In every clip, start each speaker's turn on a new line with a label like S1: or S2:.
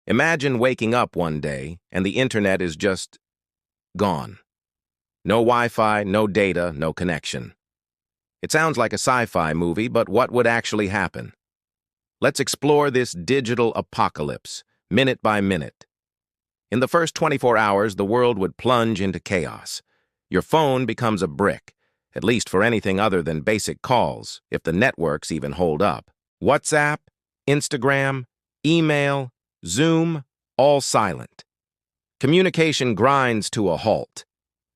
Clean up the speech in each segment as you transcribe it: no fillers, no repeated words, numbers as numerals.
S1: Imagine waking up one day and the internet is just gone. No Wi-Fi, no data, no connection. It sounds like a sci-fi movie, but what would actually happen? Let's explore this digital apocalypse, minute by minute. In the first 24 hours, the world would plunge into chaos. Your phone becomes a brick, at least for anything other than basic calls, if the networks even hold up. WhatsApp, Instagram, email, Zoom, all silent. Communication grinds to a halt.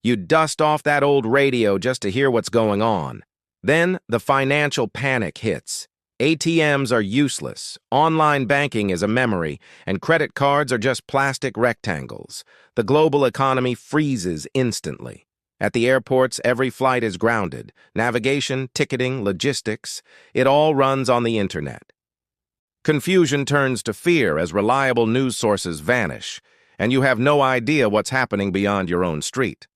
S1: You dust off that old radio just to hear what's going on. Then the financial panic hits. ATMs are useless, online banking is a memory, and credit cards are just plastic rectangles. The global economy freezes instantly. At the airports, every flight is grounded. Navigation, ticketing, logistics, it all runs on the internet. Confusion turns to fear as reliable news sources vanish, and you have no idea what's happening beyond your own street.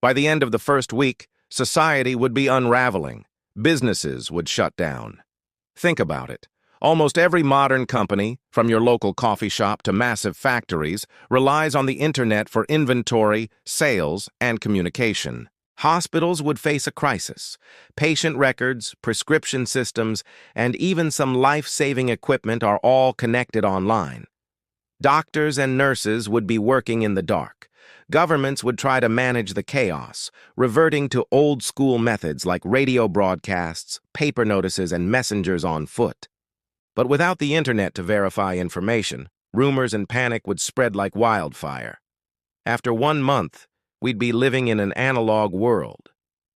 S1: By the end of the first week, society would be unraveling. Businesses would shut down. Think about it. Almost every modern company, from your local coffee shop to massive factories, relies on the internet for inventory, sales, and communication. Hospitals would face a crisis. Patient records, prescription systems, and even some life-saving equipment are all connected online. Doctors and nurses would be working in the dark. Governments would try to manage the chaos, reverting to old-school methods like radio broadcasts, paper notices, and messengers on foot. But without the internet to verify information, rumors and panic would spread like wildfire. After 1 month, we'd be living in an analog world.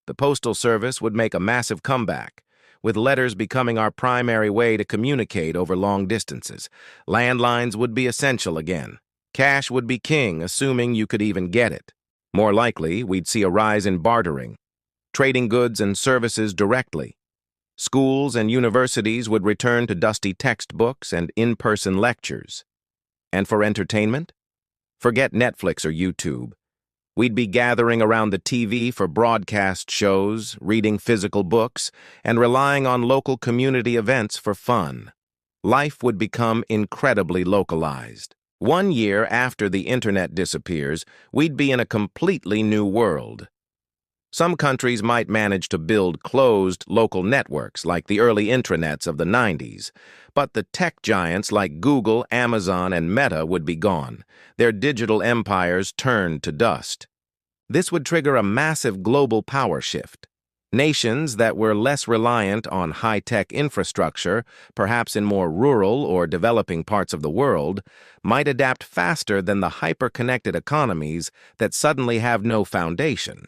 S1: The Postal Service would make a massive comeback, with letters becoming our primary way to communicate over long distances. Landlines would be essential again. Cash would be king, assuming you could even get it. More likely, we'd see a rise in bartering, trading goods and services directly. Schools and universities would return to dusty textbooks and in-person lectures. And for entertainment? Forget Netflix or YouTube. We'd be gathering around the TV for broadcast shows, reading physical books, and relying on local community events for fun. Life would become incredibly localized. 1 year after the internet disappears, we'd be in a completely new world. Some countries might manage to build closed local networks like the early intranets of the 90s, but the tech giants like Google, Amazon, and Meta would be gone. Their digital empires turned to dust. This would trigger a massive global power shift. Nations that were less reliant on high-tech infrastructure, perhaps in more rural or developing parts of the world, might adapt faster than the hyper-connected economies that suddenly have no foundation.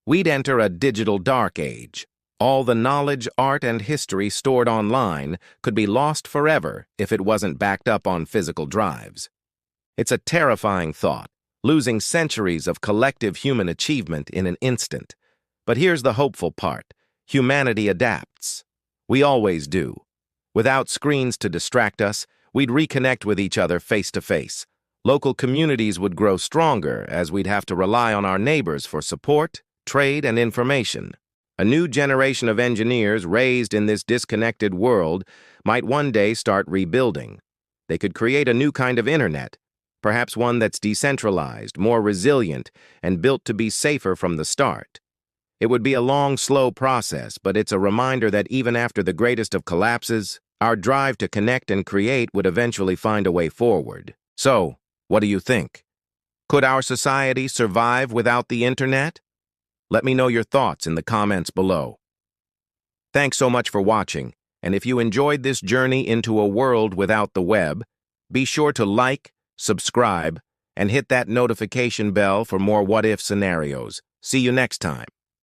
S1: We'd enter a digital dark age. All the knowledge, art, and history stored online could be lost forever if it wasn't backed up on physical drives. It's a terrifying thought, losing centuries of collective human achievement in an instant. But here's the hopeful part. Humanity adapts. We always do. Without screens to distract us, we'd reconnect with each other face to face. Local communities would grow stronger as we'd have to rely on our neighbors for support, trade, and information. A new generation of engineers raised in this disconnected world might one day start rebuilding. They could create a new kind of internet, perhaps one that's decentralized, more resilient, and built to be safer from the start. It would be a long, slow process, but it's a reminder that even after the greatest of collapses, our drive to connect and create would eventually find a way forward. So, what do you think? Could our society survive without the internet? Let me know your thoughts in the comments below. Thanks so much for watching, and if you enjoyed this journey into a world without the web, be sure to like, subscribe, and hit that notification bell for more what-if scenarios. See you next time.